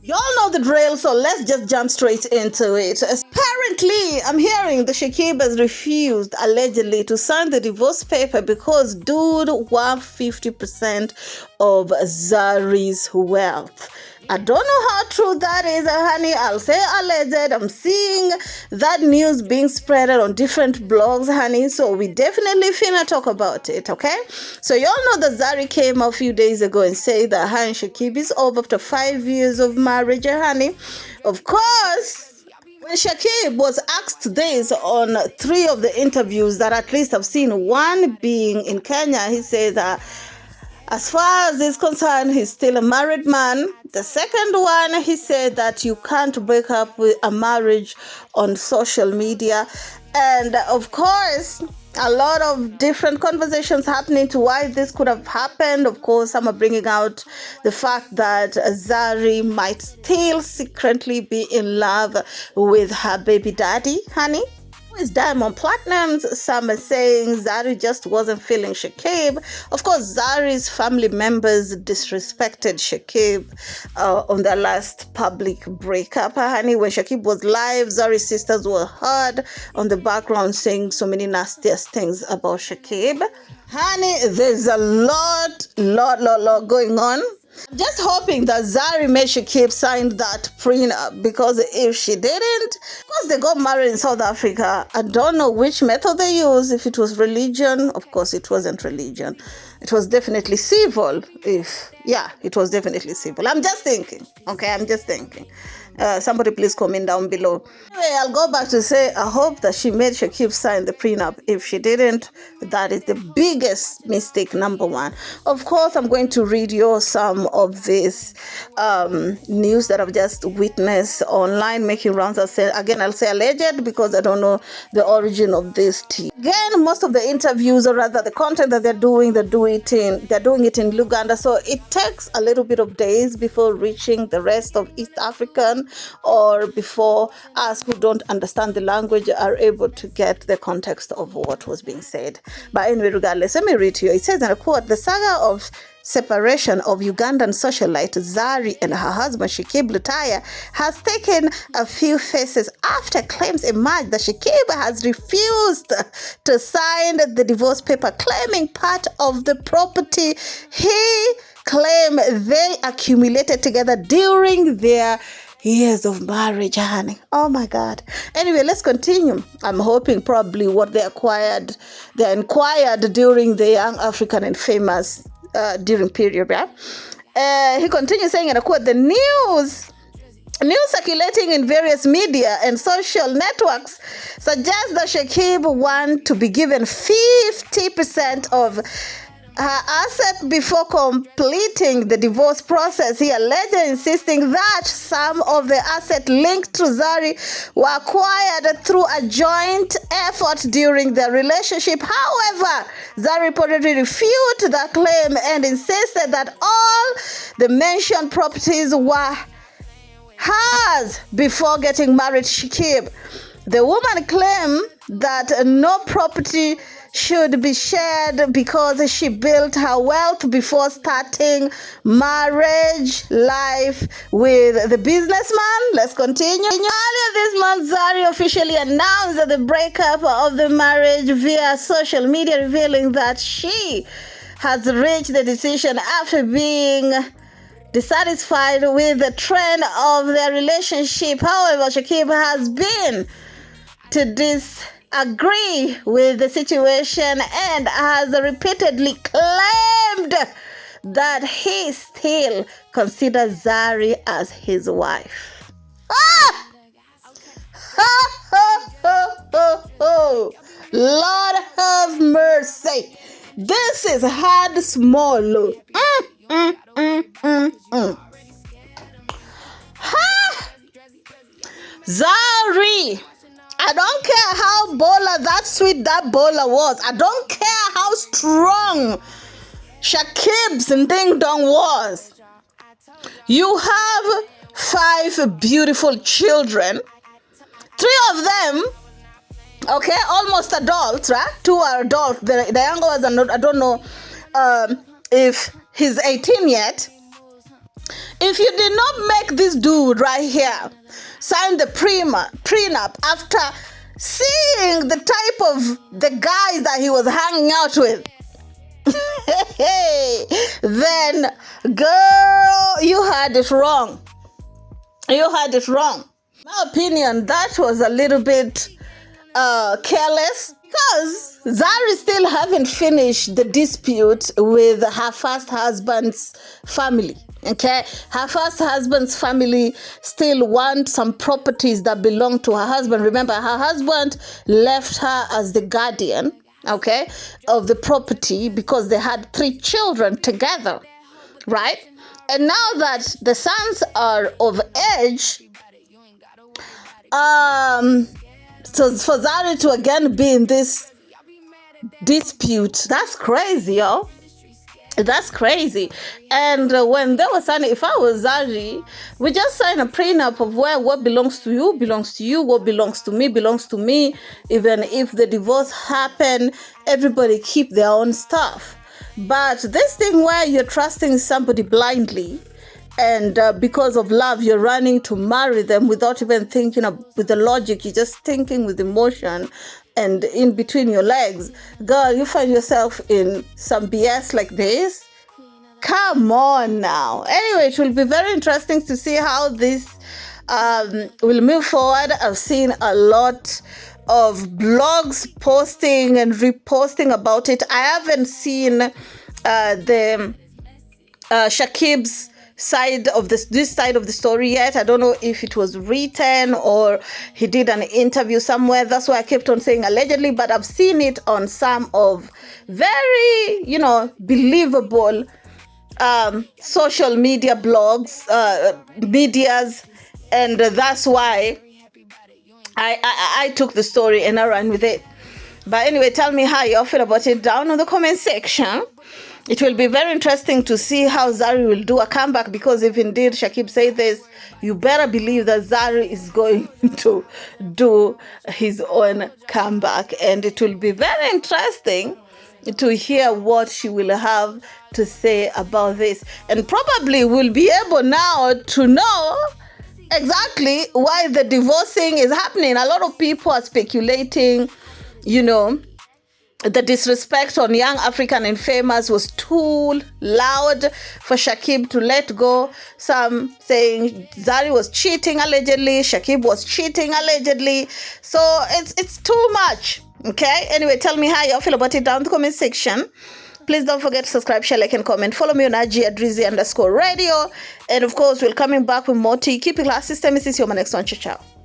Y'all know the drill, so let's just jump straight into it. Apparently, I'm hearing the Shakib has refused, allegedly, to sign the divorce paper because dude wants 50% of Zari's wealth. I don't know how true that is, honey. I'll say alleged. I'm seeing that news being spread on different blogs, honey. So we definitely finna talk about it, okay? So y'all know that Zari came a few days ago and said that her and Shakib is over after 5 years of marriage, honey. Of course, when Shakib was asked this on 3 of the interviews that at least I've seen, one being in Kenya, he said that as far as he's concerned, he's still a married man. The second one, he said that you can't break up with a marriage on social media. And of course, a lot of different conversations happening to why this could have happened. Of course, some are bringing out the fact that Zari might still secretly be in love with her baby daddy, honey. Is Diamond Platinums. Some are saying Zari just wasn't feeling Shakib. Of course, Zari's family members disrespected Shakib on their last public breakup. Honey, when Shakib was live, Zari's sisters were heard on the background saying so many nastiest things about Shakib. Honey, there's a lot going on. I'm just hoping that Zari made Shakib sign that prenup, because if she didn't, of course they got married in South Africa. I don't know which method they used. If it was religion, of course it wasn't religion. It was definitely civil. It was definitely civil. I'm just thinking. Okay, I'm just thinking. Somebody please comment down below. Anyway, I'll go back to say I hope that she made Shakib sign the prenup. If she didn't, that is the biggest mistake, number one. Of course, I'm going to read you some of this news that I've just witnessed online making rounds. I'll say alleged because I don't know the origin of this tea. Again, most of the interviews, or rather the content that they're doing it in Uganda, so it takes a little bit of days before reaching the rest of East African, or before us who don't understand the language are able to get the context of what was being said. But anyway, regardless, let me read to you. It says, and I quote, "The saga of separation of Ugandan socialite Zari and her husband Shakib has taken a few faces after claims emerged that Shakib has refused to sign the divorce paper, claiming part of the property he claimed they accumulated together during their years of marriage, honey. Oh my God. Anyway, let's continue. I'm hoping probably what they acquired during the Young African and Famous during period, yeah? He continues saying, and I quote, "The news circulating in various media and social networks suggests that Shakib wants to be given 50% of her asset before completing the divorce process. He allegedly insisting that some of the assets linked to Zari were acquired through a joint effort during their relationship. However, Zari reportedly refuted that claim and insisted that all the mentioned properties were hers before getting married to Shakib. The woman claimed that no property should be shared because she built her wealth before starting marriage life with the businessman." Let's continue. Earlier this month, Zari officially announced the breakup of the marriage via social media, revealing that she has reached the decision after being dissatisfied with the trend of their relationship. However, Shakib has been to disagree with the situation and has repeatedly claimed that he still considers Zari as his wife. Lord have mercy. This is hard small. Zari, I don't care how that sweet that bowler was. I don't care how strong Shakib's ding dong was. You have 5 beautiful children. 3 of them, okay, almost adults, right? 2 are adults. The younger ones are not. I don't know if he's 18 yet. In if you did not make this dude right here sign the prenup after seeing the type of the guys that he was hanging out with, then girl, you had it wrong. You had it wrong. In my opinion, that was a little bit careless, because Zari still haven't finished the dispute with her first husband's family. Okay, her first husband's family still want some properties that belong to her husband. Remember, her husband left her as the guardian, okay, of the property because they had 3 children together, right? And now that the sons are of age, so for Zari to again be in this dispute, that's crazy, yo. That's crazy. And when they were signing, if I was Zari, we just sign a prenup of where what belongs to you belongs to you, what belongs to me belongs to me. Even if the divorce happen, everybody keep their own stuff. But this thing where you're trusting somebody blindly, and because of love, you're running to marry them without even thinking with the logic, you're just thinking with emotion and in between your legs. Girl, you find yourself in some BS like this? Come on now. Anyway, it will be very interesting to see how this will move forward. I've seen a lot of blogs posting and reposting about it. I haven't seen the Shakib's side of this side of the story yet. I don't know if it was written or he did an interview somewhere. That's why I kept on saying allegedly, but I've seen it on some of very, believable social media blogs, medias, and that's why I took the story and I ran with it. But anyway, tell me how you feel about it down in the comment section. It will be very interesting to see how Zari will do a comeback, because if indeed Shakib say this, you better believe that Zari is going to do his own comeback. And it will be very interesting to hear what she will have to say about this. And probably we'll be able now to know exactly why the divorcing is happening. A lot of people are speculating, the disrespect on young African and famous was too loud for Shakib to let go. Some saying Zari was cheating allegedly, Shakib was cheating allegedly. So it's too much. Okay? Anyway, tell me how you feel about it down in the comment section. Please don't forget to subscribe, share, like, and comment. Follow me on IG at div0rce_radio. And of course, we're coming back with more tea. Keep it classy. Stay. This is your next one. Ciao, ciao.